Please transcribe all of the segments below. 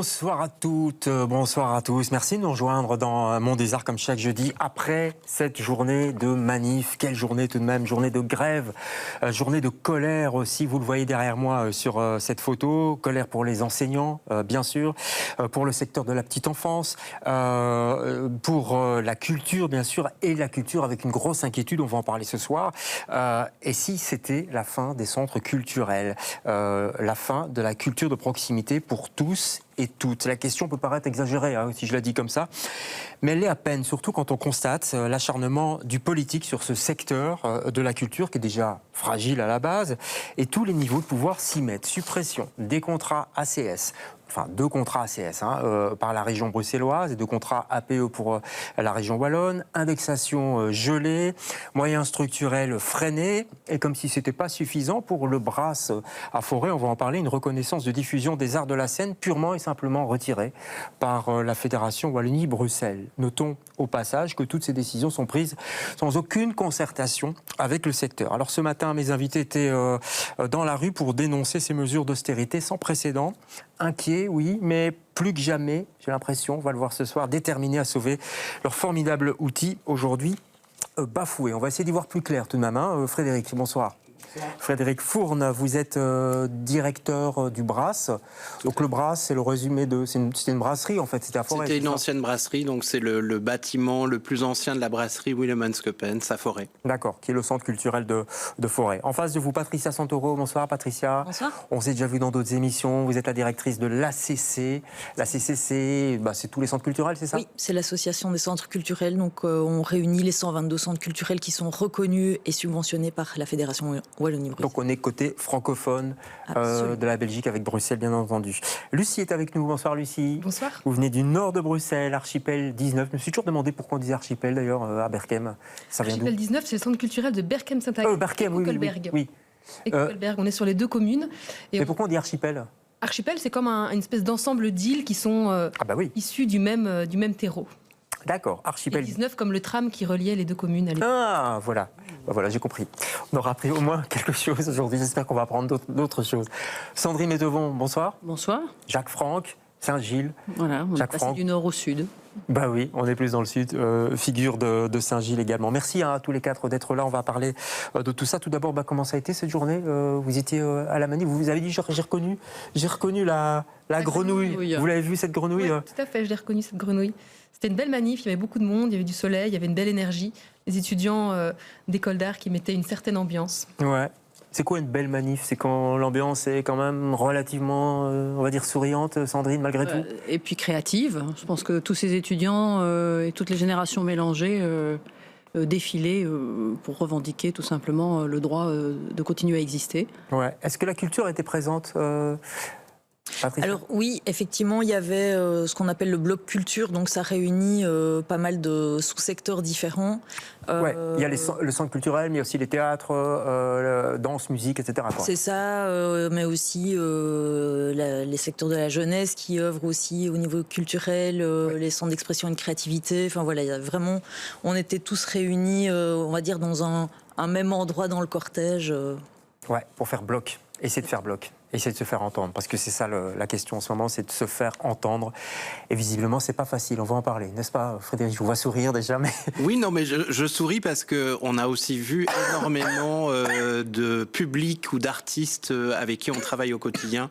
Bonsoir à toutes, bonsoir à tous. Merci de nous rejoindre dans Mon Désert comme chaque jeudi après cette journée de manif. Quelle journée tout de même, journée de grève, journée de colère aussi. Vous le voyez derrière moi sur cette photo. Colère pour les enseignants, bien sûr, pour le secteur de la petite enfance, pour la culture, bien sûr, et la culture avec une grosse inquiétude. On va en parler ce soir. Et si c'était la fin des centres culturels, la fin de la culture de proximité pour tous et toutes. La question peut paraître exagérée, hein, si je la dis comme ça, mais elle l'est à peine, surtout quand on constate l'acharnement du politique sur ce secteur de la culture qui est déjà fragile à la base, et tous les niveaux de pouvoir s'y mettent. Suppression des contrats ACS, enfin 2 contrats ACS par la région bruxelloise et 2 contrats APE pour la région wallonne, indexation gelée, moyens structurels freinés, et comme si ce n'était pas suffisant pour le Brass à Forêt, on va en parler, une reconnaissance de diffusion des arts de la scène purement et simplement retirée par la Fédération Wallonie-Bruxelles. Notons au passage que toutes ces décisions sont prises sans aucune concertation avec le secteur. Alors ce matin, mes invités étaient dans la rue pour dénoncer ces mesures d'austérité sans précédent. Inquiets, oui, mais plus que jamais, j'ai l'impression, on va le voir ce soir, déterminés à sauver leur formidable outil aujourd'hui bafoué. On va essayer d'y voir plus clair tout de même. Hein. Frédéric, bonsoir. Frédéric Fourne, vous êtes directeur du Brass. Donc le Brass, c'est le résumé de... C'était une brasserie en fait, c'était à Forêt. C'était une ancienne brasserie, donc c'est le bâtiment le plus ancien de la brasserie Willemanskoppens à Forêt. D'accord, qui est le centre culturel de Forêt. En face de vous, Patricia Santoro. Bonsoir Patricia. Bonsoir. On s'est déjà vu dans d'autres émissions. Vous êtes la directrice de l'ACC. L'ACC, c'est tous les centres culturels, c'est ça? Oui, c'est l'association des centres culturels. Donc on réunit les 122 centres culturels qui sont reconnus et subventionnés par la Fédération Wallonie-Bruxelles. Donc on est côté francophone de la Belgique avec Bruxelles, bien entendu. Lucie est avec nous. Bonsoir Lucie. Bonsoir. Vous venez du nord de Bruxelles, Archipel 19. Je me suis toujours demandé pourquoi on disait Archipel d'ailleurs à Berchem. Ça vient Archipel 19, c'est le centre culturel de Berchem-Saint-Agde. Berchem, oui. Et Koekelberg, on est sur les 2 communes. Mais pourquoi on dit Archipel? Archipel, c'est comme une espèce d'ensemble d'îles qui sont issues du même terreau. D'accord, Archipel. Et 19 comme le tram qui reliait les 2 communes à l'époque. Ah, voilà. Voilà, j'ai compris. On aura appris au moins quelque chose aujourd'hui. J'espère qu'on va apprendre d'autres choses. Sandrine Médevon, bonsoir. Bonsoir. Jacques Franck, Saint-Gilles. Voilà, on est passé du nord au sud. Bah oui, on est plus dans le sud. Figure de Saint-Gilles également. Merci à tous les 4 d'être là. On va parler de tout ça. Tout d'abord, comment ça a été cette journée? Vous étiez à la manif. Vous vous avez dit, j'ai reconnu la grenouille. Oui. Vous l'avez vu cette grenouille? Oui, tout à fait, je l'ai reconnue cette grenouille. C'était une belle manif, il y avait beaucoup de monde, il y avait du soleil, il y avait une belle énergie. Les étudiants d'école d'art qui mettaient une certaine ambiance. Ouais. C'est quoi une belle manif? C'est quand l'ambiance est quand même relativement, on va dire, souriante, Sandrine, malgré tout? Et puis créative. Je pense que tous ces étudiants et toutes les générations mélangées défilaient pour revendiquer tout simplement le droit de continuer à exister. Ouais. Est-ce que la culture était présente Patricia? Alors oui, effectivement, il y avait ce qu'on appelle le bloc culture, donc ça réunit pas mal de sous-secteurs différents. Ouais, il y a le centre culturel, mais il y a aussi les théâtres, danse, musique, etc. C'est ça, mais aussi les secteurs de la jeunesse qui œuvrent aussi au niveau culturel, les centres d'expression et de créativité. Enfin voilà, il y a vraiment, on était tous réunis, on va dire, dans un même endroit dans le cortège. Ouais, pour faire bloc, essayer de faire bloc. Essayer de se faire entendre, parce que c'est ça la question en ce moment, c'est de se faire entendre. Et visiblement, c'est pas facile. On va en parler, n'est-ce pas, Frédéric? Je vous vois sourire déjà, mais... Oui, non, mais je souris parce qu'on a aussi vu énormément de publics ou d'artistes avec qui on travaille au quotidien,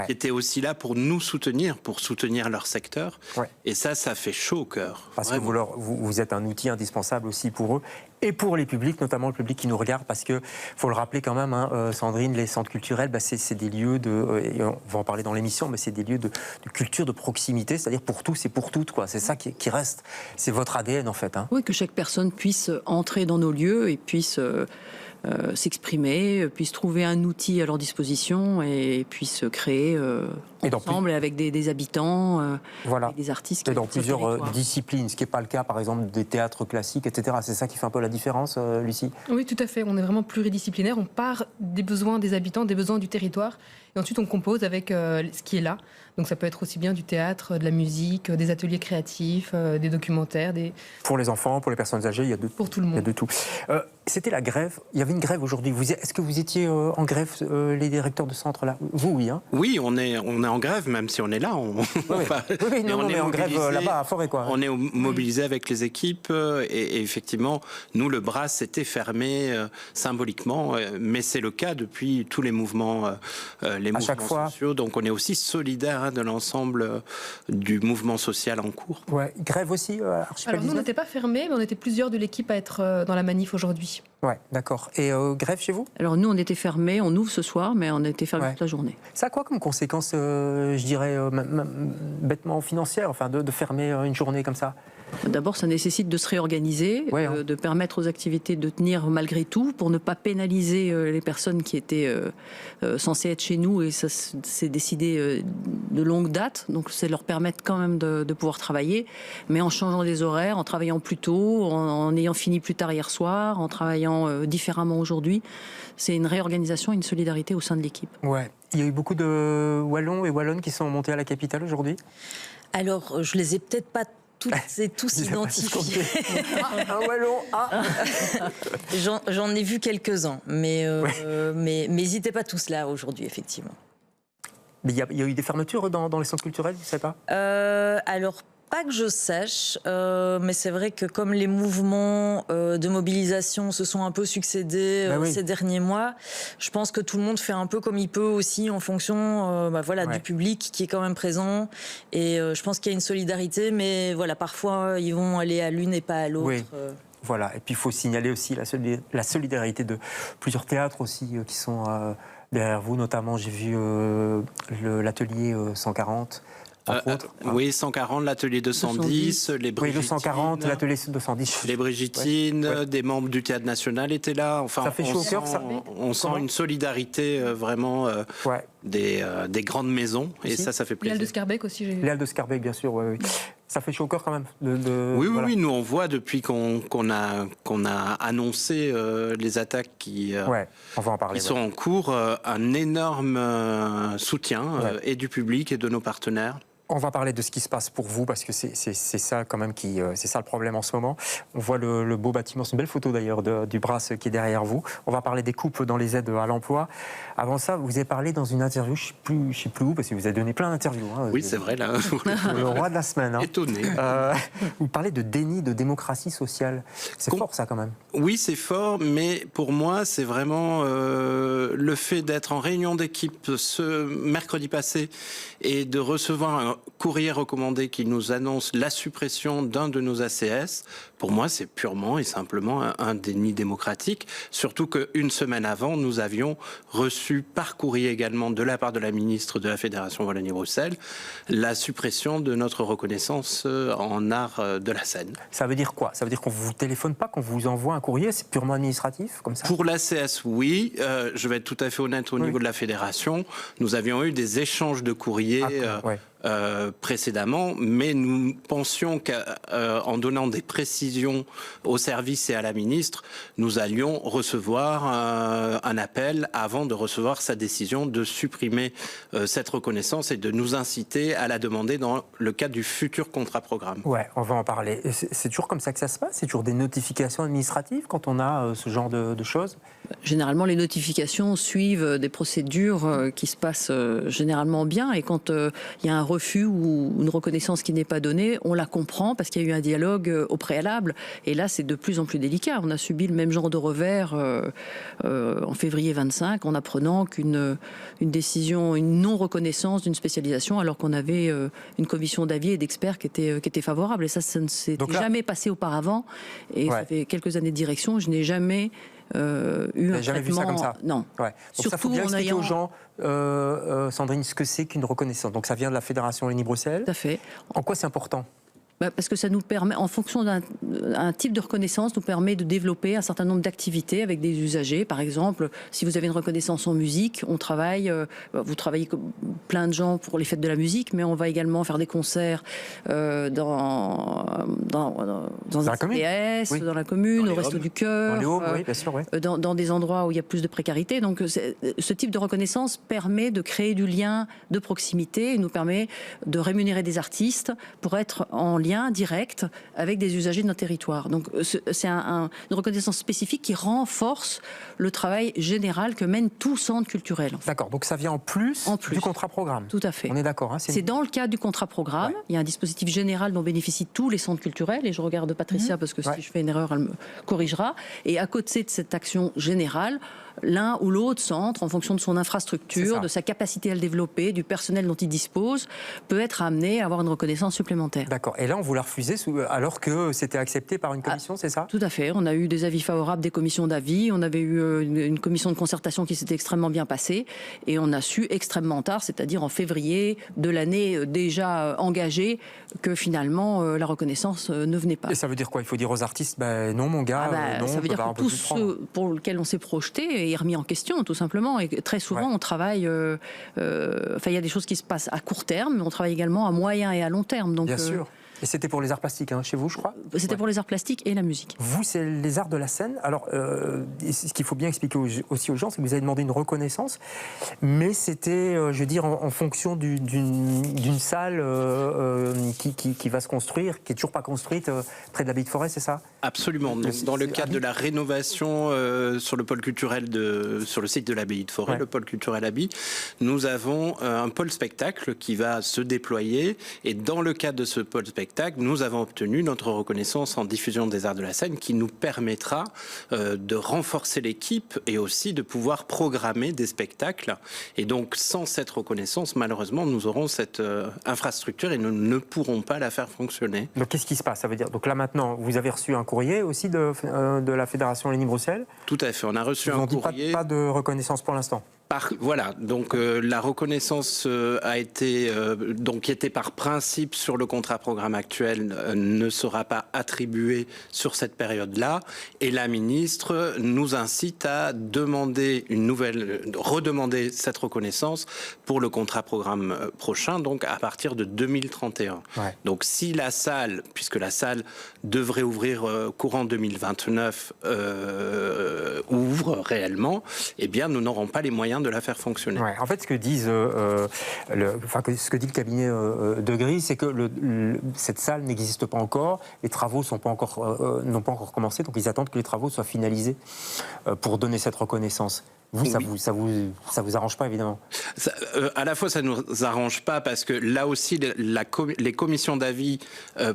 qui étaient aussi là pour nous soutenir, pour soutenir leur secteur. Ouais. Et ça fait chaud au cœur. Parce vraiment. Que vous êtes un outil indispensable aussi pour eux. Et pour les publics, notamment le public qui nous regarde, parce que faut le rappeler quand même, Sandrine, les centres culturels, c'est des lieux et on va en parler dans l'émission, mais c'est des lieux de culture de proximité, c'est-à-dire pour tous et pour toutes, quoi. C'est ça qui reste, c'est votre ADN en fait. Hein. Oui, que chaque personne puisse entrer dans nos lieux et puisse s'exprimer, puisse trouver un outil à leur disposition et puisse créer ensemble avec des habitants, voilà. avec des artistes. Et dans plusieurs disciplines, ce qui n'est pas le cas par exemple des théâtres classiques, etc. C'est ça qui fait un peu la différence, Lucie? Oui, tout à fait. On est vraiment pluridisciplinaire. On part des besoins des habitants, des besoins du territoire. Et ensuite, on compose avec ce qui est là. Donc ça peut être aussi bien du théâtre, de la musique, des ateliers créatifs, des documentaires. Pour les enfants, pour les personnes âgées, il y a de, pour tout le monde. Il y a de tout. C'était la grève. Il y avait une grève aujourd'hui. Est-ce que vous étiez en grève, les directeurs de centre là? Vous, oui. Hein? Oui, on est en grève, même si on est là. Oui, on est en grève là-bas à Forêt, quoi. On est mobilisé avec les équipes et effectivement, nous, le bras s'était fermé symboliquement, mais c'est le cas depuis tous les mouvements, sociaux. Donc on est aussi solidaire de l'ensemble du mouvement social en cours. Ouais. Grève aussi, Alors nous, on n'était pas fermés, mais on était plusieurs de l'équipe à être dans la manif aujourd'hui. Ouais, d'accord. Et grève chez vous? Alors nous, on était fermés, on ouvre ce soir, mais on était fermés toute la journée. Ça a quoi comme conséquence, je dirais, bêtement financière, enfin, de fermer une journée comme ça? D'abord, ça nécessite de se réorganiser, de permettre aux activités de tenir malgré tout, pour ne pas pénaliser les personnes qui étaient censées être chez nous, et ça s'est décidé de longue date, donc c'est leur permettre quand même de pouvoir travailler, mais en changeant des horaires, en travaillant plus tôt, en ayant fini plus tard hier soir, en travaillant différemment aujourd'hui. C'est une réorganisation, une solidarité au sein de l'équipe. Ouais. Il y a eu beaucoup de Wallons et Wallonnes qui sont montés à la capitale aujourd'hui? Alors, je les ai peut-être pas toutes et tous identifiés. Un Wallon, J'en ai vu quelques-uns, mais n'hésitez pas tous là aujourd'hui, effectivement. Mais il y a eu des fermetures dans les centres culturels, vous ne savez pas? Alors, pas que je sache, mais c'est vrai que comme les mouvements de mobilisation se sont un peu succédés ces derniers mois, je pense que tout le monde fait un peu comme il peut aussi en fonction du public qui est quand même présent. Et je pense qu'il y a une solidarité, mais voilà, parfois ils vont aller à l'une et pas à l'autre. Oui. Voilà, et puis il faut signaler aussi la solidarité de plusieurs théâtres aussi qui sont derrière vous, notamment j'ai vu l'atelier 140. Oui, 140, l'atelier 210, les Brigitines. Oui, le 140, l'atelier 210. Les Brigitines, des membres du Théâtre National étaient là. Enfin, ça fait chaud au cœur, ça. On sent une solidarité vraiment des grandes maisons, et ça fait plaisir. Léal de Scarbeck aussi, j'ai vu. Léal de Scarbeck, bien sûr, oui. Ça fait chaud au cœur quand même. Oui, nous on voit depuis qu'on a annoncé les attaques qui on va en parler, sont en cours, un énorme soutien et du public et de nos partenaires. On va parler de ce qui se passe pour vous, parce que c'est ça quand même c'est ça le problème en ce moment. On voit le beau bâtiment, c'est une belle photo d'ailleurs du Brass qui est derrière vous. On va parler des coupes dans les aides à l'emploi. Avant ça, vous avez parlé dans une interview, je sais plus où, parce que vous avez donné plein d'interviews. Hein, oui, c'est vrai, là. Le roi de la semaine. Hein. Étonné. Vous parlez de déni de démocratie sociale. C'est fort ça quand même. Oui, c'est fort, mais pour moi, c'est vraiment le fait d'être en réunion d'équipe ce mercredi passé et de recevoir un courrier recommandé qui nous annonce la suppression d'un de nos ACS. Pour moi, c'est purement et simplement un déni démocratique. Surtout qu'une semaine avant, nous avions reçu par courrier également de la part de la ministre de la Fédération Wallonie-Bruxelles la suppression de notre reconnaissance en art de la scène. Ça veut dire quoi? Ça veut dire qu'on ne vous téléphone pas, qu'on vous envoie un courrier? C'est purement administratif comme ça? Pour l'ACS, oui. Je vais être tout à fait honnête au niveau de la Fédération. Nous avions eu des échanges de courriers précédemment, mais nous pensions qu'en donnant des précisions au service et à la ministre, nous allions recevoir un appel avant de recevoir sa décision de supprimer cette reconnaissance et de nous inciter à la demander dans le cadre du futur contrat programme. Ouais, on va en parler. C'est toujours comme ça que ça se passe? C'est toujours des notifications administratives quand on a ce genre de choses? Généralement, les notifications suivent des procédures qui se passent généralement bien, et quand il y a un refus ou une reconnaissance qui n'est pas donnée, on la comprend parce qu'il y a eu un dialogue au préalable, et là c'est de plus en plus délicat. On a subi le même genre de revers en février 25 en apprenant qu'une décision, une non-reconnaissance d'une spécialisation, alors qu'on avait une commission d'avis et d'experts qui était favorable, et ça ne s'était jamais passé auparavant, et ça fait quelques années de direction, je n'ai jamais eu un jamais vu ça comme ça. Non. Ouais. Donc ça, faut bien expliquer aux gens, Sandrine, ce que c'est qu'une reconnaissance. Donc ça vient de la Fédération Wallonie-Bruxelles. Tout à fait. En quoi c'est important? Parce que ça nous permet, en fonction d'un type de reconnaissance, nous permet de développer un certain nombre d'activités avec des usagers. Par exemple, si vous avez une reconnaissance en musique, on travaille, vous travaillez comme plein de gens pour les fêtes de la musique, mais on va également faire des concerts dans un CPS, dans la commune, au Resto du Cœur, dans les Aubes, oui, bien sûr, oui. Dans des endroits où il y a plus de précarité. Donc ce type de reconnaissance permet de créer du lien de proximité et nous permet de rémunérer des artistes pour être en lien direct avec des usagers de notre territoire. Donc c'est une reconnaissance spécifique qui renforce le travail général que mène tout centre culturel. D'accord, donc ça vient en plus du contrat programme. Tout à fait. On est d'accord. Hein, c'est dans le cadre du contrat programme. Ouais. Il y a un dispositif général dont bénéficient tous les centres culturels. Et je regarde Patricia parce que si je fais une erreur, elle me corrigera. Et à côté de cette action générale, l'un ou l'autre centre, en fonction de son infrastructure, de sa capacité à le développer, du personnel dont il dispose, peut être amené à avoir une reconnaissance supplémentaire. D'accord. Et là, on vous l'a refusé alors que c'était accepté par une commission, c'est ça ? Tout à fait. On a eu des avis favorables des commissions d'avis. On avait eu une commission de concertation qui s'était extrêmement bien passée. Et on a su extrêmement tard, c'est-à-dire en février de l'année déjà engagée, que finalement la reconnaissance ne venait pas. Et ça veut dire quoi ? Il faut dire aux artistes, non mon gars, non, ça veut dire que tous ceux pour lesquels on s'est projeté est remis en question, tout simplement. Et très souvent, on travaille... il y a des choses qui se passent à court terme, mais on travaille également à moyen et à long terme. Donc, bien sûr. Et c'était pour les arts plastiques, chez vous, je crois ? C'était pour les arts plastiques et la musique. Vous, c'est les arts de la scène. Alors, ce qu'il faut bien expliquer aussi aux gens, c'est que vous avez demandé une reconnaissance, mais c'était, en fonction d'une salle qui va se construire, qui n'est toujours pas construite près de l'abbaye de Forêt, c'est ça ? Absolument. Donc, dans le cadre de la rénovation sur le pôle culturel sur le site de l'abbaye de Forêt, le pôle culturel Abbey, nous avons un pôle spectacle qui va se déployer. Et dans le cadre de ce pôle spectacle, nous avons obtenu notre reconnaissance en diffusion des arts de la scène qui nous permettra de renforcer l'équipe et aussi de pouvoir programmer des spectacles. Et donc, sans cette reconnaissance, malheureusement, nous aurons cette infrastructure et nous ne pourrons pas la faire fonctionner. Donc, qu'est-ce qui se passe ? Ça veut dire, donc là maintenant, vous avez reçu un courrier aussi de la Fédération Wallonie-Bruxelles ? Tout à fait, on a reçu un courrier. Pas de reconnaissance pour l'instant ? Voilà, donc la reconnaissance a été, qui était par principe sur le contrat programme actuel, ne sera pas attribuée sur cette période-là. Et la ministre nous incite à redemander cette reconnaissance pour le contrat programme prochain, donc à partir de 2031. Ouais. Donc si la salle, puisque la salle devrait ouvrir courant 2029, ouvre réellement, eh bien nous n'aurons pas les moyens de la faire fonctionner. Ouais, en fait, ce que dit le cabinet de Gris, c'est que cette salle n'existe pas encore, les travaux n'ont pas encore commencé, donc ils attendent que les travaux soient finalisés pour donner cette reconnaissance. Vous, ça vous arrange pas, évidemment. À la fois, ça nous arrange pas parce que là aussi, les commissions d'avis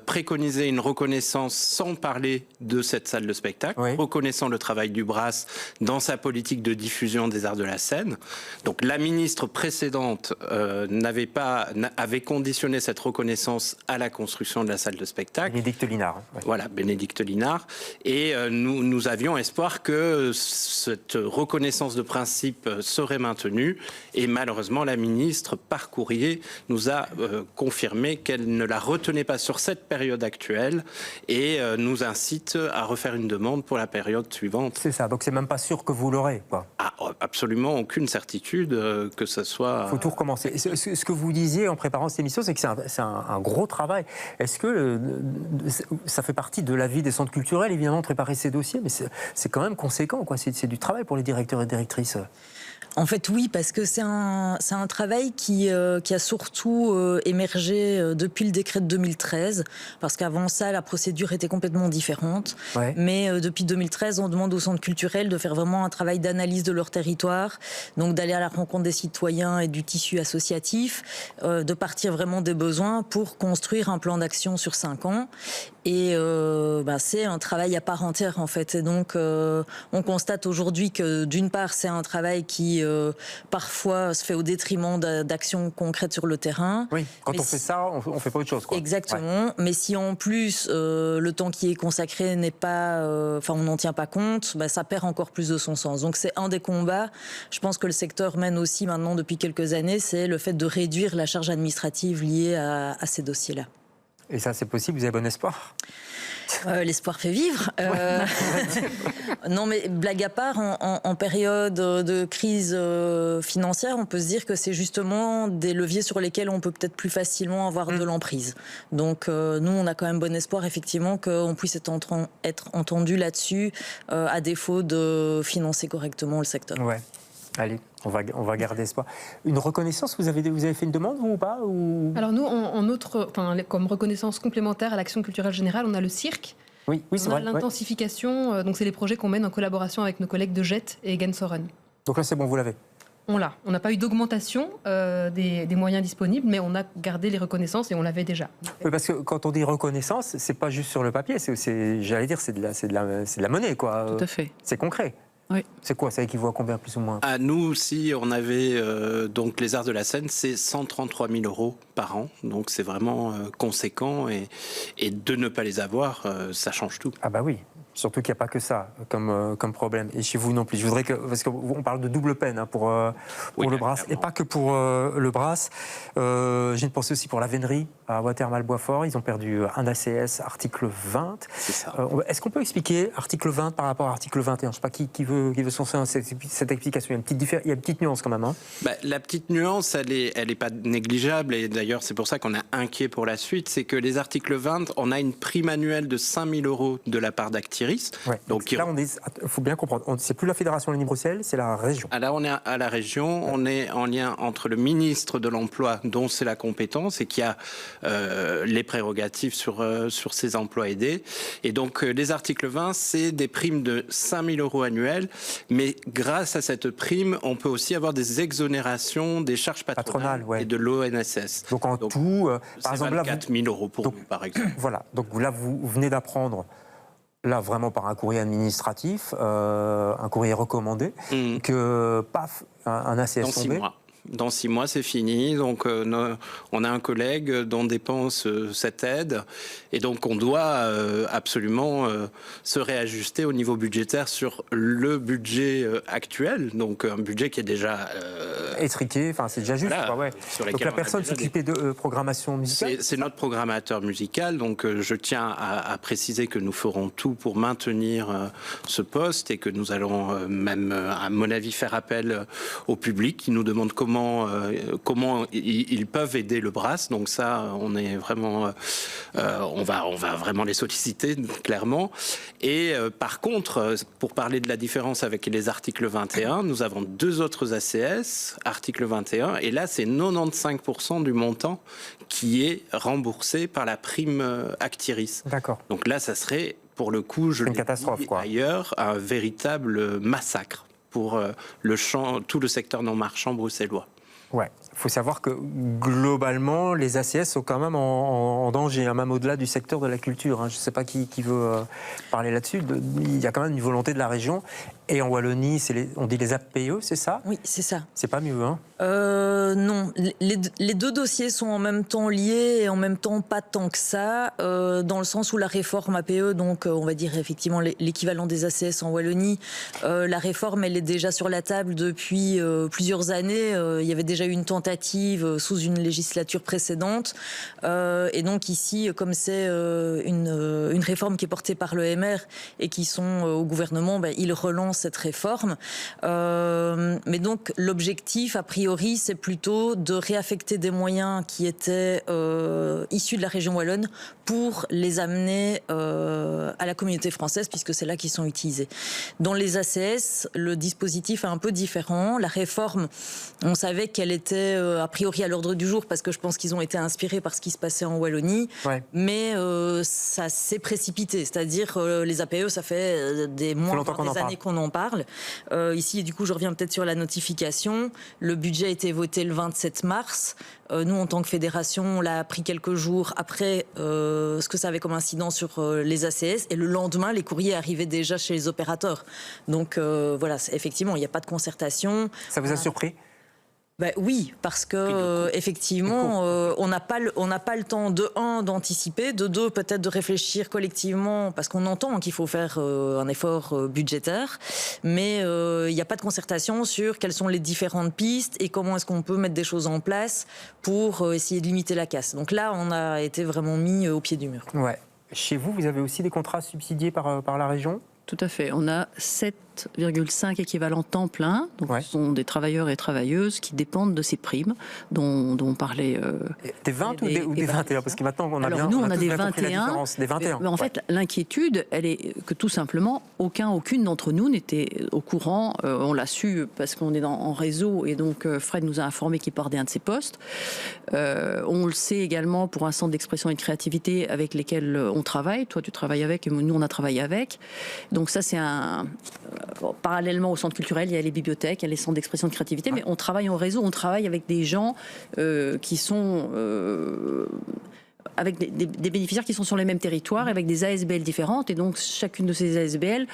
préconisaient une reconnaissance sans parler de cette salle de spectacle, reconnaissant le travail du Brass dans sa politique de diffusion des arts de la scène. Donc, la ministre précédente avait conditionné cette reconnaissance à la construction de la salle de spectacle. Bénédicte Linard. Ouais. Voilà, Bénédicte Linard. Et nous avions espoir que cette reconnaissance de principe serait maintenue et malheureusement la ministre par courrier nous a confirmé qu'elle ne la retenait pas sur cette période actuelle et nous incite à refaire une demande pour la période suivante. C'est ça, donc c'est même pas sûr que vous l'aurez, quoi. Absolument aucune certitude que ce soit... Il faut tout recommencer. Ce que vous disiez en préparant cette émission, c'est que c'est un gros travail. Est-ce que ça fait partie de la vie des centres culturels, évidemment, de préparer ces dossiers, mais c'est quand même conséquent, quoi. C'est du travail pour les directeurs et directrices. En fait, oui, parce que c'est un travail qui a surtout émergé depuis le décret de 2013, parce qu'avant ça, la procédure était complètement différente. Ouais. Mais depuis 2013, on demande aux centres culturels de faire vraiment un travail d'analyse de leur territoire, donc d'aller à la rencontre des citoyens et du tissu associatif, de partir vraiment des besoins pour construire un plan d'action sur 5 ans. Et c'est un travail à part entière, en fait. Et donc, on constate aujourd'hui que, d'une part, c'est un travail qui, parfois, se fait au détriment d'actions concrètes sur le terrain. Oui, quand on fait ça, on fait pas autre chose, quoi. Exactement. Ouais. Mais si, en plus, le temps qui est consacré n'est pas... on n'en tient pas compte, ça perd encore plus de son sens. Donc, c'est un des combats, je pense, que le secteur mène aussi maintenant depuis quelques années, c'est le fait de réduire la charge administrative liée à ces dossiers-là. Et ça, c'est possible, vous avez bon espoir? L'espoir fait vivre. Non, mais blague à part, en période de crise financière, on peut se dire que c'est justement des leviers sur lesquels on peut peut-être plus facilement avoir de l'emprise. Donc, nous, on a quand même bon espoir, effectivement, qu'on puisse être entendu là-dessus, à défaut de financer correctement le secteur. Ouais. Allez, on va garder espoir. Une reconnaissance, vous avez fait une demande ou pas ou... Alors nous, comme reconnaissance complémentaire à l'action culturelle générale, on a le cirque. Oui, c'est on vrai. a l'intensification, donc c'est les projets qu'on mène en collaboration avec nos collègues de JET et Gensoren. Donc là, c'est bon, vous l'avez. On l'a. On n'a pas eu d'augmentation des moyens disponibles, mais on a gardé les reconnaissances et on l'avait déjà. Oui, parce que quand on dit reconnaissance, c'est pas juste sur le papier, j'allais dire, c'est de la monnaie, quoi. Tout à fait. C'est concret. Oui. C'est quoi? Ça équivaut à combien, plus ou moins? À nous aussi, on avait donc les arts de la scène, c'est 133 000 € par an, donc c'est vraiment conséquent et de ne pas les avoir, ça change tout. Ah bah oui. Surtout qu'il n'y a pas que ça comme problème. Et chez vous non plus. Je voudrais parce qu'on parle de double peine pour le Brass. Clairement. Et pas que pour le Brass. J'ai une pensée aussi pour la vénerie à Watermal-Boisfort. Ils ont perdu un ACS, article 20. C'est ça. Est-ce qu'on peut expliquer article 20 par rapport à article 21? Je ne sais pas qui veut sourcer cette explication. Il y a une petite nuance quand même. Hein. La petite nuance, elle est pas négligeable. Et d'ailleurs, c'est pour ça qu'on est inquiet pour la suite. C'est que les articles 20, on a une prime annuelle de 5 000 € de la part d'Actiris. Ouais. Donc là, il faut bien comprendre. C'est plus la Fédération Wallonie-Bruxelles, c'est la région. Là, on est à la région. On est en lien entre le ministre de l'Emploi, dont c'est la compétence, et qui a les prérogatives sur ces emplois aidés. Et donc, les articles 20, c'est des primes de 5 000 € annuelles. Mais grâce à cette prime, on peut aussi avoir des exonérations des charges patronales et de l'ONSS. Donc, tout, par exemple, 24 000 € pour nous, par exemple. Voilà. Donc là, vous venez d'apprendre... Là, vraiment par un courrier administratif, un courrier recommandé, que, paf, un ACS Dans tombé. 6 mois. Dans 6 mois, c'est fini. Donc, on a un collègue dont dépense cette aide. Et donc, on doit absolument se réajuster au niveau budgétaire sur le budget actuel. Donc, un budget qui est déjà... étriqué, enfin, c'est déjà juste. Voilà, quoi, ouais. Donc, la personne s'occupait de programmation musicale. C'est notre programmateur musical. Donc, je tiens à préciser que nous ferons tout pour maintenir ce poste et que nous allons même, à mon avis, faire appel au public qui nous demande comment ils peuvent aider le Brass. Donc ça, on est vraiment, on va vraiment les solliciter clairement. Et par contre, pour parler de la différence avec les articles 21, nous avons 2 autres ACS, article 21, et là c'est 95% du montant qui est remboursé par la prime Actiris. D'accord. Donc là, ça serait pour le coup, je l'ai dit ailleurs, un véritable massacre pour tout le secteur non marchand bruxellois. Ouais, il faut savoir que globalement, les ACS sont quand même en danger, même au-delà du secteur de la culture. Je ne sais pas qui veut parler là-dessus. Il y a quand même une volonté de la région. Et en Wallonie, on dit les APE, c'est ça? Oui, c'est ça. C'est pas mieux, hein? Non, les 2 dossiers sont en même temps liés et en même temps pas tant que ça, dans le sens où la réforme APE, donc on va dire effectivement l'équivalent des ACS en Wallonie, la réforme elle est déjà sur la table depuis plusieurs années. Il y avait déjà eu une tentative sous une législature précédente, et donc ici, comme c'est une réforme qui est portée par le MR et qui sont au gouvernement, ils relancent cette réforme. Mais donc l'objectif, a priori, c'est plutôt de réaffecter des moyens qui étaient issus de la région wallonne pour les amener à la communauté française, puisque c'est là qu'ils sont utilisés. Dans les ACS, le dispositif est un peu différent. La réforme, on savait qu'elle était a priori à l'ordre du jour, parce que je pense qu'ils ont été inspirés par ce qui se passait en Wallonie, mais ça s'est précipité. C'est-à-dire, les APE, ça fait des mois, des années qu'on en parle. Ici, et du coup, je reviens peut-être sur la notification. Le budget a été voté le 27 mars. Nous, en tant que fédération, on l'a appris quelques jours après ce que ça avait comme incidence sur les ACS. Et le lendemain, les courriers arrivaient déjà chez les opérateurs. Donc voilà, effectivement, il n'y a pas de concertation. Ça vous a surpris ? Oui, parce que effectivement, on n'a pas le temps de d'anticiper, de deux peut-être de réfléchir collectivement, parce qu'on entend qu'il faut faire un effort budgétaire, mais il n'y a pas de concertation sur quelles sont les différentes pistes et comment est-ce qu'on peut mettre des choses en place pour essayer de limiter la casse. Donc là, on a été vraiment mis au pied du mur. Ouais. Chez vous, vous avez aussi des contrats subsidiés par la région ? Tout à fait. On a 7,5 équivalents temps plein. Donc, ce sont des travailleurs et travailleuses qui dépendent de ces primes dont on parlait. Des 20 ou des 21 ? Parce que maintenant, on a Alors, nous, on a des bien compris la 21. différence. Des 21. Mais en fait, l'inquiétude, elle est que tout simplement, aucune d'entre nous n'était au courant. On l'a su parce qu'on est en réseau et donc Fred nous a informé qu'il partait un de ses postes. On le sait également pour un centre d'expression et de créativité avec lesquels on travaille. Toi, tu travailles avec et nous, on a travaillé avec. Donc ça, c'est parallèlement au centre culturel, il y a les bibliothèques, il y a les centres d'expression de créativité, mais on travaille en réseau, on travaille avec des gens qui sont... avec des bénéficiaires qui sont sur les mêmes territoires, avec des ASBL différentes, et donc chacune de ces ASBL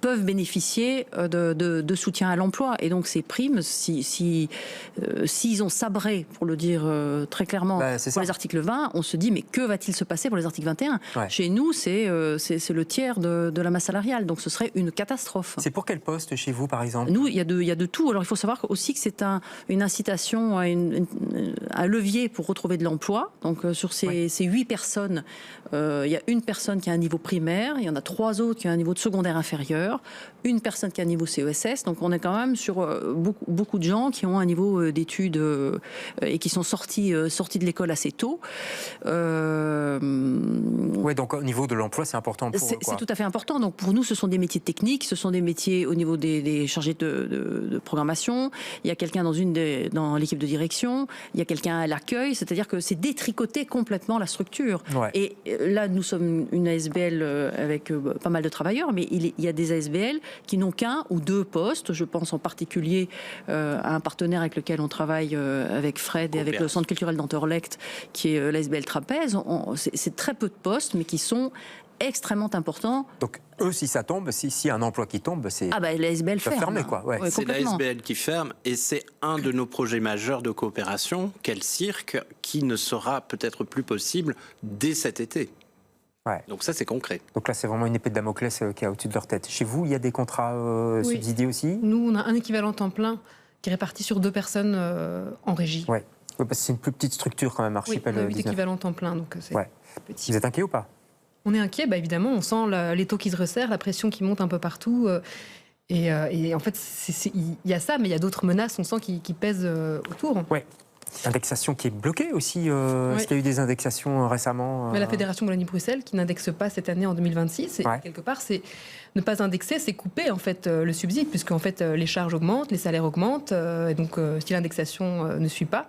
peuvent bénéficier de soutien à l'emploi. Et donc ces primes, s'ils ont sabré, pour le dire très clairement, pour les articles 20, on se dit mais que va-t-il se passer pour les articles 21 ? Chez nous, c'est le tiers de la masse salariale, donc ce serait une catastrophe. C'est pour quel poste chez vous, par exemple ? Nous, il y a de tout. Alors il faut savoir aussi que c'est une incitation, un levier pour retrouver de l'emploi. Donc sur ces 8 personnes, il y a une personne qui a un niveau primaire, il y en a 3 autres qui ont un niveau de secondaire inférieur, une personne qui a un niveau CESS, donc on est quand même sur beaucoup de gens qui ont un niveau d'études et qui sont sortis de l'école assez tôt. Oui, donc au niveau de l'emploi, c'est important pour eux. C'est tout à fait important. Donc pour nous, ce sont des métiers techniques, ce sont des métiers au niveau des chargés de programmation. Il y a quelqu'un dans l'équipe de direction, il y a quelqu'un à l'accueil, c'est-à-dire que c'est détricoter complètement la structure. Ouais. Et là, nous sommes une ASBL avec pas mal de travailleurs, mais il y a des ASBL qui n'ont qu'un ou 2 postes. Je pense en particulier à un partenaire avec lequel on travaille avec Fred et avec le Centre culturel d'Anderlecht, qui est l'ASBL Trapèze. C'est très peu de postes, mais qui sont extrêmement importants. Donc eux, si ça tombe, s'il y a un emploi qui tombe, c'est l'ASBL ferme. Fermer, quoi. Ouais. C'est l'ASBL qui ferme, et c'est un de nos projets majeurs de coopération, Quel Cirque, qui ne sera peut-être plus possible dès cet été. Ouais. Donc ça, c'est concret. Donc là, c'est vraiment une épée de Damoclès qui est au-dessus de leur tête. Chez vous, il y a des contrats subsidiés aussi ? Nous, on a un équivalent temps plein qui est réparti sur 2 personnes en régie. Oui, parce que c'est une plus petite structure quand même, Archipel 19. Oui, on a 8 équivalents temps plein, donc c'est petit. Vous êtes inquiet ou pas ? On est inquiet, évidemment, on sent les taux qui se resserrent, la pression qui monte un peu partout. Et en fait, il y a ça, mais il y a d'autres menaces, on sent, qui pèsent autour. Oui. Indexation qui est bloquée aussi. Est-ce qu'il y a eu des indexations récemment La Fédération Wallonie-Bruxelles qui n'indexe pas cette année en 2026. Et quelque part, c'est ne pas indexer, c'est couper en fait le subside, puisque en fait les charges augmentent, les salaires augmentent. Et donc, si l'indexation ne suit pas,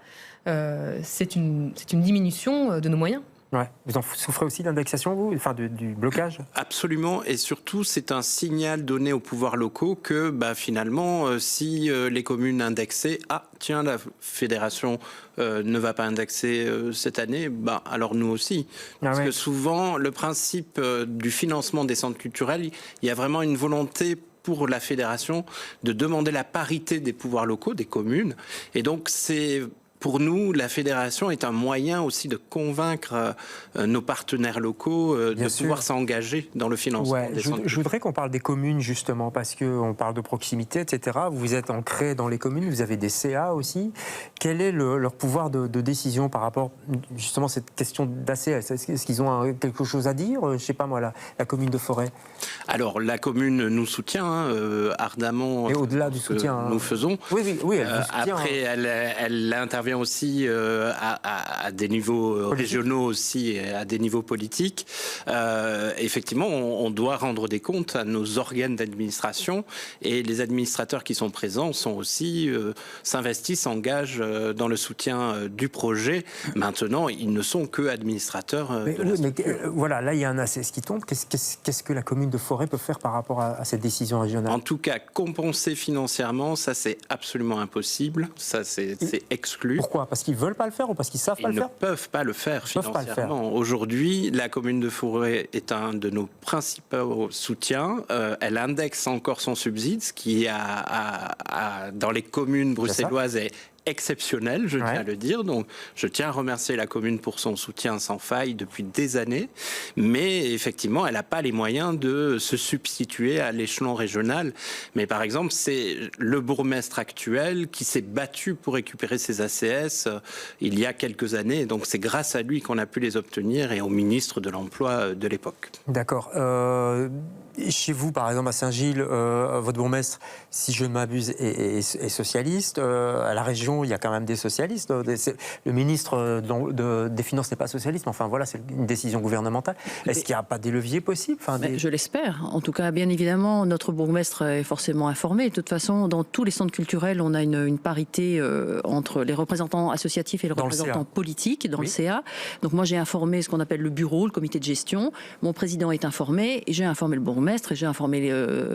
c'est une diminution de nos moyens. Ouais. Vous en souffrez aussi d'indexation, vous, enfin du blocage ? Absolument, et surtout c'est un signal donné aux pouvoirs locaux que finalement si les communes indexaient, la fédération ne va pas indexer cette année, alors nous aussi. Parce que souvent le principe du financement des centres culturels, il y a vraiment une volonté pour la fédération de demander la parité des pouvoirs locaux, des communes, et donc c'est... Pour nous, la fédération est un moyen aussi de convaincre nos partenaires locaux de pouvoir s'engager dans le financement des centres. Je voudrais qu'on parle des communes, justement, parce qu'on parle de proximité, etc. Vous êtes ancrés dans les communes, vous avez des CA aussi. Quel est leur pouvoir de décision par rapport, justement, à cette question d'ACS ? Est-ce qu'ils ont quelque chose à dire ? Je ne sais pas, moi, la commune de Forêt. Alors, la commune nous soutient ardemment. Et au-delà du soutien, nous faisons. Oui, elle vous soutient. Après, elle intervient aussi à des niveaux régionaux aussi, et à des niveaux politiques. Effectivement, on doit rendre des comptes à nos organes d'administration, et les administrateurs qui sont présents sont aussi s'investissent, s'engagent dans le soutien du projet. Maintenant, ils ne sont que administrateurs de la structure. Voilà, là il y a un ACS qui tombe. Qu'est-ce que la commune de Forêt peut faire par rapport à cette décision régionale ? En tout cas, compenser financièrement, ça c'est absolument impossible. Ça c'est exclu. Pourquoi? Parce qu'ils ne veulent pas le faire ou parce qu'ils ne savent pas le faire? Ils ne peuvent pas le faire financièrement. Aujourd'hui, la commune de Fourré est un de nos principaux soutiens. Elle indexe encore son subside, ce qui dans les communes bruxelloises est exceptionnel, je tiens à le dire. Donc, je tiens à remercier la commune pour son soutien sans faille depuis des années. Mais effectivement, elle n'a pas les moyens de se substituer à l'échelon régional. Mais par exemple, c'est le bourgmestre actuel qui s'est battu pour récupérer ses ACS il y a quelques années. Donc, c'est grâce à lui qu'on a pu les obtenir et au ministre de l'Emploi de l'époque. D'accord. Chez vous, par exemple, à Saint-Gilles, votre bourgmestre, si je ne m'abuse, est socialiste. À la région, il y a quand même des socialistes. Le ministre des Finances n'est pas socialiste, mais enfin voilà, c'est une décision gouvernementale. Est-ce qu'il n'y a pas des leviers possibles? Je l'espère. En tout cas, bien évidemment, notre bourgmestre est forcément informé. De toute façon, dans tous les centres culturels, on a une parité entre les représentants associatifs et les représentants politiques dans le CA. Donc moi, j'ai informé ce qu'on appelle le bureau, le comité de gestion. Mon président est informé et j'ai informé le bourgmestre et j'ai informé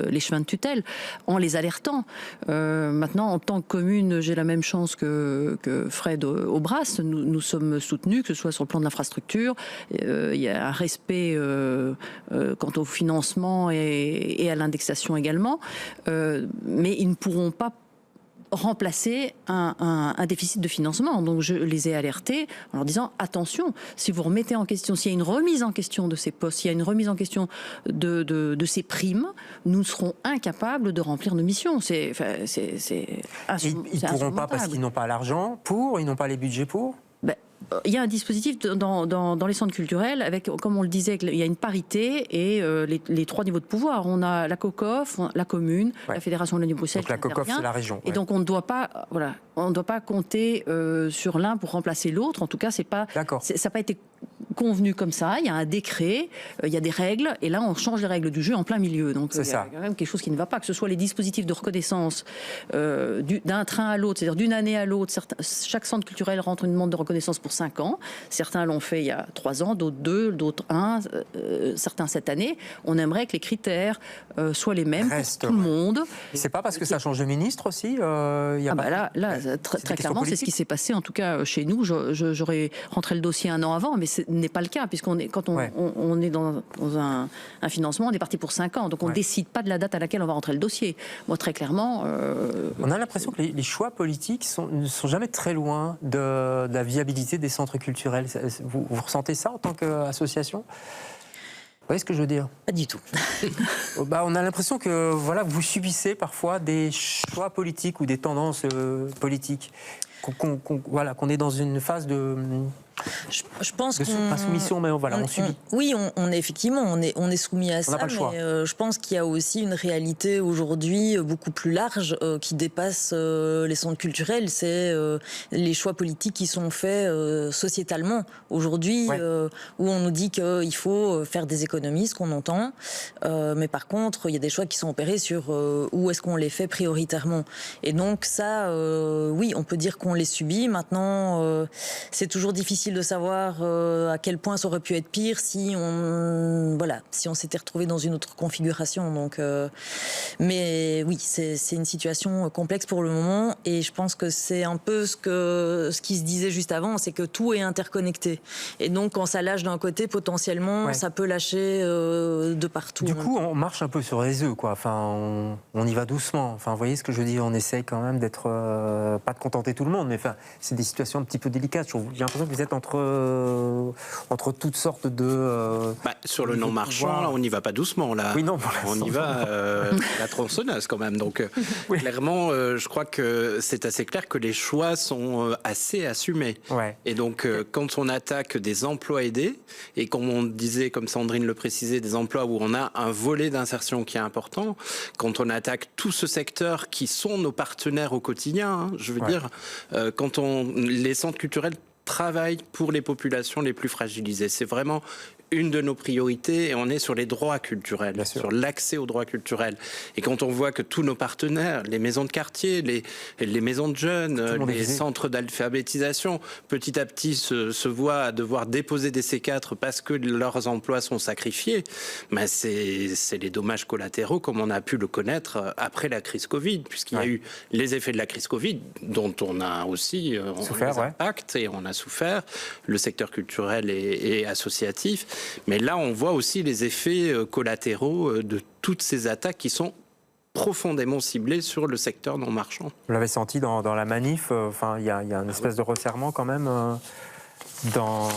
les chemins de tutelle en les alertant. Maintenant, en tant que commune, j'ai la même chance que Fred Aubras. Nous sommes soutenus, que ce soit sur le plan de l'infrastructure. Il y a un respect quant au financement et à l'indexation également. Mais ils ne pourront pas remplacer un déficit de financement. Donc je les ai alertés en leur disant attention, si vous remettez en question, s'il y a une remise en question de ces postes, s'il y a une remise en question de ces primes, nous serons incapables de remplir nos missions. Ils ne pourront pas parce qu'ils n'ont pas l'argent pour, ils n'ont pas les budgets pour. Il y a un dispositif dans les centres culturels avec, comme on le disait, il y a une parité et les trois niveaux de pouvoir. On a la COCOF, la commune, la Fédération Wallonie-Bruxelles. Donc la COCOF, c'est la région. Et donc on ne doit pas, on ne doit pas compter sur l'un pour remplacer l'autre. En tout cas, ça n'a pas été convenu comme ça. Il y a un décret, il y a des règles, et là on change les règles du jeu en plein milieu. Donc il y a quand même quelque chose qui ne va pas, que ce soit les dispositifs de reconnaissance d'un train à l'autre, c'est-à-dire d'une année à l'autre. Chaque centre culturel rentre une demande de reconnaissance pour 5 ans. Certains l'ont fait il y a 3 ans, d'autres 2, d'autres 1, certains cette année. On aimerait que les critères soient les mêmes pour tout le monde. C'est pas parce que ça change de ministre aussi très clairement, c'est ce qui s'est passé en tout cas chez nous. J'aurais rentré le dossier 1 an avant, mais ce n'est pas le cas, puisqu'on est, quand on est dans un financement, on est parti pour 5 ans. Donc on ne décide pas de la date à laquelle on va rentrer le dossier. Moi, très clairement... On a l'impression que les choix politiques ne sont jamais très loin de la viabilité des centres culturels. Vous ressentez ça en tant qu'association ? Vous voyez ce que je veux dire? Pas du tout. On a l'impression que vous subissez parfois des choix politiques ou des tendances politiques. Qu'on est dans une phase de... Je pense pas soumission, mais on subit. Oui, on est effectivement, on est soumis à ça, mais je pense qu'il y a aussi une réalité aujourd'hui beaucoup plus large qui dépasse les centres culturels. C'est les choix politiques qui sont faits sociétalement aujourd'hui, où on nous dit qu'il faut faire des économies, ce qu'on entend, mais par contre, il y a des choix qui sont opérés sur où est-ce qu'on les fait prioritairement. Et donc ça, oui, on peut dire qu'on les subit. Maintenant, c'est toujours difficile de savoir à quel point ça aurait pu être pire si on s'était retrouvé dans une autre configuration. Donc, mais oui, c'est une situation complexe pour le moment, et je pense que c'est un peu ce qui se disait juste avant, c'est que tout est interconnecté. Et donc, quand ça lâche d'un côté, potentiellement, ça peut lâcher de partout. Du coup, on marche un peu sur les œufs, quoi. Enfin, on y va doucement. Enfin, vous voyez ce que je veux dire? On essaye quand même d'être pas de contenter tout le monde, mais enfin, c'est des situations un petit peu délicates. J'ai l'impression que vous êtes entre toutes sortes de... sur le non-marchand, là, on n'y va pas doucement. Là. Oui, non, on y va la tronçonneuse quand même. Donc, clairement, je crois que c'est assez clair que les choix sont assez assumés. Et donc, quand on attaque des emplois aidés, et comme on disait, comme Sandrine le précisait, des emplois où on a un volet d'insertion qui est important, quand on attaque tout ce secteur qui sont nos partenaires au quotidien, je veux dire, quand les centres culturels travaillent pour les populations les plus fragilisées. C'est vraiment une de nos priorités, et on est sur les droits culturels, sur l'accès aux droits culturels. Et quand on voit que tous nos partenaires, les maisons de quartier, les maisons de jeunes, les centres d'alphabétisation, petit à petit se voient à devoir déposer des C4 parce que leurs emplois sont sacrifiés, ben c'est les dommages collatéraux comme on a pu le connaître après la crise Covid, puisqu'il y a eu les effets de la crise Covid, dont on a aussi souffert, impact, et on a souffert, le secteur culturel et associatif. Mais là, on voit aussi les effets collatéraux de toutes ces attaques qui sont profondément ciblées sur le secteur non marchand. Vous l'avez senti dans la manif, il y a une espèce de resserrement quand même dans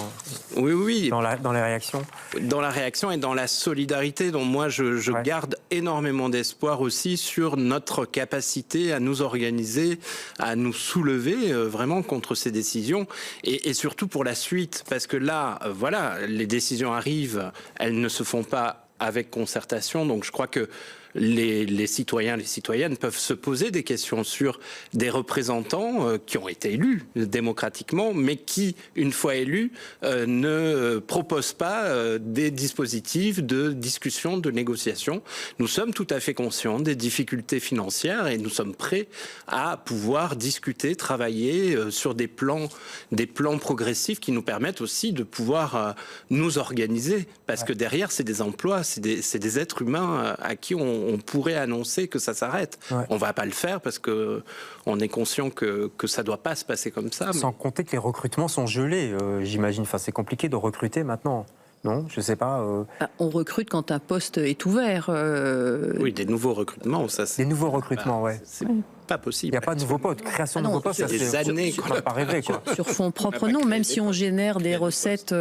les réactions. Dans la réaction et dans la solidarité, dont moi je garde énormément d'espoir aussi sur notre capacité à nous organiser, à nous soulever vraiment contre ces décisions, et surtout pour la suite, parce que là, les décisions arrivent, elles ne se font pas avec concertation, donc je crois que les citoyens, les citoyennes peuvent se poser des questions sur des représentants qui ont été élus démocratiquement, mais qui, une fois élus, ne proposent pas des dispositifs de discussion, de négociation. Nous sommes tout à fait conscients des difficultés financières et nous sommes prêts à pouvoir discuter, travailler sur des plans progressifs qui nous permettent aussi de pouvoir nous organiser, parce que derrière, c'est des emplois, c'est des êtres humains à qui on pourrait annoncer que ça s'arrête. On ne va pas le faire parce qu'on est conscient que ça ne doit pas se passer comme ça. Sans compter que les recrutements sont gelés, j'imagine. Enfin, c'est compliqué de recruter maintenant. Non, je ne sais pas. On recrute quand un poste est ouvert. Oui, des nouveaux recrutements. Des nouveaux recrutements, c'est pas possible. Il n'y a pas de nouveaux postes. Création de nouveaux postes, ça fait des années qu'on n'a pas rêvé. Sur fonds propres, non. Même si on génère des recettes,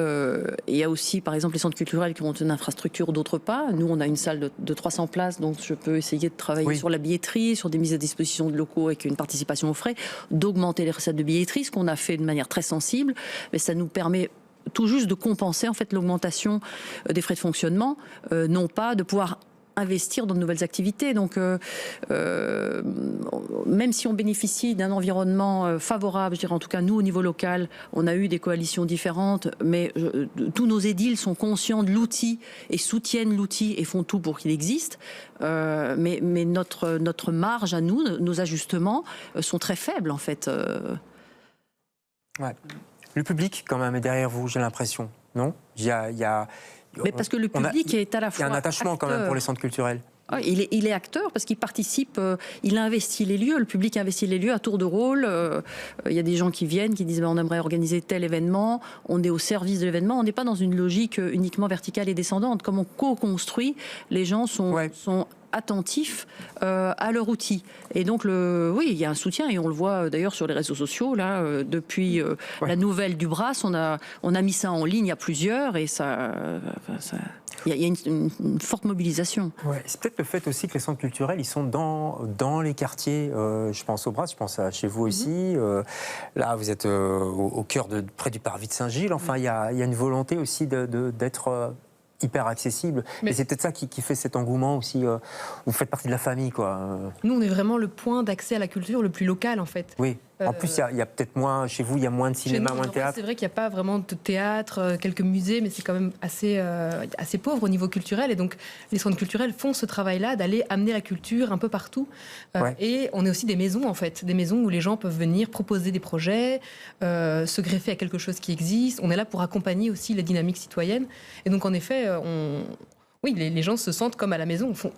il y a aussi, par exemple, les centres culturels qui ont une infrastructure, d'autres pas. Nous, on a une salle de 300 places, donc je peux essayer de travailler sur la billetterie, sur des mises à disposition de locaux avec une participation aux frais, d'augmenter les recettes de billetterie, ce qu'on a fait de manière très sensible. Mais ça nous permet tout juste de compenser en fait l'augmentation des frais de fonctionnement, non pas de pouvoir investir dans de nouvelles activités. Donc, même si on bénéficie d'un environnement favorable, je dirais en tout cas nous au niveau local, on a eu des coalitions différentes, mais tous nos édiles sont conscients de l'outil et soutiennent l'outil et font tout pour qu'il existe. Mais notre marge à nous, nos ajustements sont très faibles en fait. Le public, quand même, est derrière vous, j'ai l'impression, non ? Mais parce que le public est à la fois. Il y a un attachement acteur. quand même pour les centres culturels. Il est acteur parce qu'il participe, il investit les lieux, le public investit les lieux à tour de rôle. Il y a des gens qui viennent, qui disent on aimerait organiser tel événement, on est au service de l'événement, on n'est pas dans une logique uniquement verticale et descendante. Comme on co-construit, les gens sont attentifs à leur outil. Et donc, il y a un soutien et on le voit d'ailleurs sur les réseaux sociaux. Là, depuis la nouvelle du Brass, on a mis ça en ligne à plusieurs et il y a une forte mobilisation. C'est peut-être le fait aussi que les centres culturels, ils sont dans les quartiers. Je pense au Brass, je pense à chez vous aussi. Là, vous êtes au cœur près du parvis de Saint-Gilles. Enfin, il y a une volonté aussi d'être hyper accessible. Et c'est peut-être ça qui fait cet engouement aussi. Vous faites partie de la famille, quoi. Nous, on est vraiment le point d'accès à la culture le plus local, en fait. Oui. En plus, il y a peut-être moins, chez vous, il y a moins de cinéma, moins de théâtre. C'est vrai qu'il n'y a pas vraiment de théâtre, quelques musées, mais c'est quand même assez pauvre au niveau culturel. Et donc, les centres culturels font ce travail-là d'aller amener la culture un peu partout. Et on est aussi des maisons, en fait. Des maisons où les gens peuvent venir proposer des projets, se greffer à quelque chose qui existe. On est là pour accompagner aussi les dynamiques citoyennes. Et donc, en effet, les gens se sentent comme à la maison, au fond.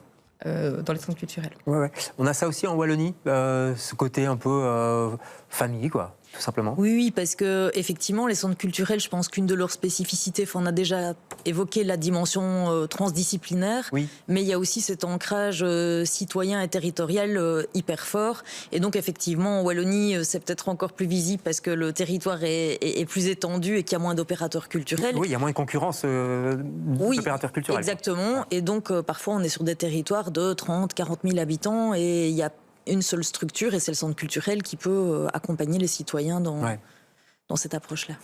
Dans les centres culturels. On a ça aussi en Wallonie, ce côté un peu famille, quoi, tout simplement. Oui, parce que effectivement, les centres culturels, je pense qu'une de leurs spécificités, on a déjà évoqué la dimension transdisciplinaire, mais il y a aussi cet ancrage citoyen et territorial hyper fort. Et donc, effectivement, en Wallonie, c'est peut-être encore plus visible parce que le territoire est plus étendu et qu'il y a moins d'opérateurs culturels. Oui, il y a moins de concurrence d'opérateurs culturels. Exactement. Et donc, parfois, on est sur des territoires de 30, 40 000 habitants et il y a une seule structure et c'est le centre culturel qui peut accompagner les citoyens dans cette approche-là.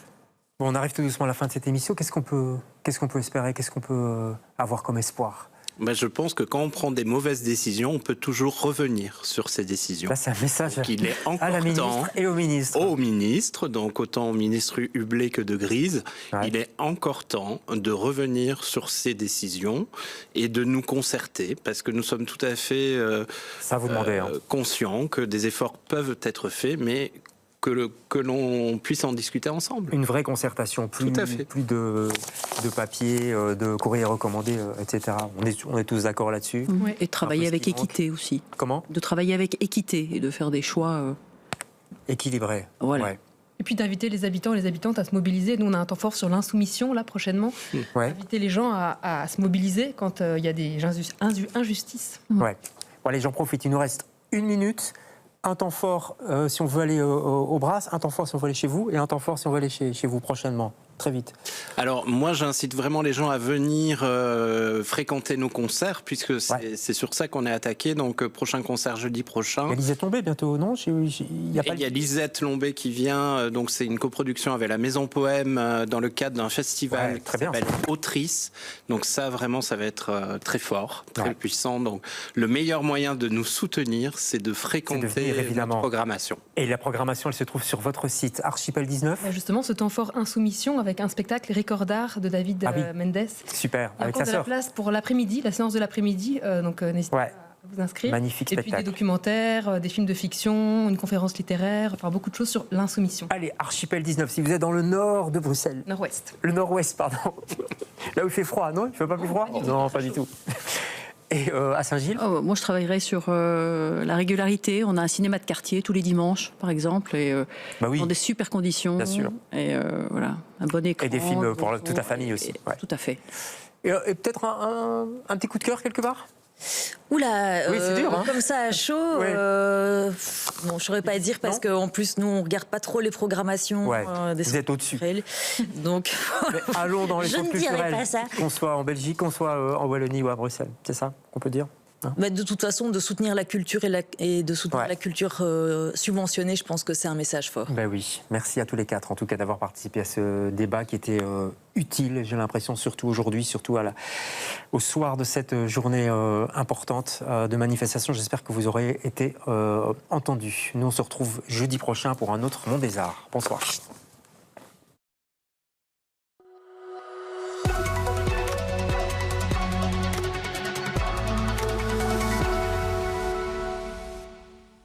Bon, on arrive tout doucement à la fin de cette émission. Qu'est-ce qu'on peut espérer ? Qu'est-ce qu'on peut avoir comme espoir ? Je pense que quand on prend des mauvaises décisions, on peut toujours revenir sur ces décisions. Là, c'est un message il est encore à la ministre temps, et au ministre. Au ministre, donc autant au ministre Hublé que de Grise, il est encore temps de revenir sur ces décisions et de nous concerter, parce que nous sommes tout à fait conscients que des efforts peuvent être faits, mais que l'on puisse en discuter ensemble. Une vraie concertation, plus de papier, de courrier recommandé, etc. On est tous d'accord là-dessus. Et de travailler avec équité aussi. Comment ? De travailler avec équité et de faire des choix équilibrés. Voilà. Ouais. Et puis d'inviter les habitants et les habitantes à se mobiliser. Nous, on a un temps fort sur l'insoumission, là, prochainement. Inviter les gens à se mobiliser quand il y a des injustices. Ouais. Bon, allez, j'en profite. Il nous reste 1 minute. Un temps fort si on veut aller au Brass, un temps fort si on veut aller chez vous, et un temps fort si on veut aller chez vous prochainement. Très vite. Alors moi j'incite vraiment les gens à venir fréquenter nos concerts, puisque c'est sur ça qu'on est attaqué. Donc prochain concert jeudi prochain. Il y a Lisette Lombé bientôt, non ? Il y a Lisette Lombé qui vient, donc c'est une coproduction avec la Maison Poème dans le cadre d'un festival qui s'appelle Autrice. Donc ça vraiment ça va être très fort, très puissant. Donc le meilleur moyen de nous soutenir, c'est de fréquenter notre programmation. Et la programmation elle se trouve sur votre site Archipel 19. Justement ce temps fort Insoumission avec un spectacle Record d'art de David Mendes. Super, avec sa sœur. Il y a de la place pour l'après-midi, la séance de l'après-midi, donc n'hésitez pas à vous inscrire. Magnifique spectacle. Et puis des documentaires, des films de fiction, une conférence littéraire, enfin beaucoup de choses sur l'insoumission. Allez, Archipel 19, si vous êtes dans le nord de Bruxelles. Nord-ouest. Le nord-ouest, pardon. Là où il fait froid, non ? Il ne fait pas plus froid ? Non, pas du tout. Et à Saint-Gilles ? Moi, je travaillerai sur la régularité. On a un cinéma de quartier tous les dimanches, par exemple, et dans des super conditions. Bien sûr. Et voilà, un bon écran. Et des films pour toute la famille aussi. Tout à fait. Et peut-être un petit coup de cœur quelque part ? Oula, oui, c'est dur, hein. Comme ça à chaud, non, je ne saurais pas dire parce qu'en plus nous on regarde pas trop les programmations. Des vous êtes au-dessus. Donc allons dans les centres culturels, pas ça. Qu'on soit en Belgique, qu'on soit en Wallonie ou à Bruxelles, c'est ça qu'on peut dire ? Mais de toute façon, de soutenir la culture et de soutenir la culture subventionnée, je pense que c'est un message fort. Ben oui, merci à tous les 4 en tout cas d'avoir participé à ce débat qui était utile, j'ai l'impression, surtout aujourd'hui, surtout au soir de cette journée importante de manifestation. J'espère que vous aurez été entendus. Nous on se retrouve jeudi prochain pour un autre Monde des Arts. Bonsoir.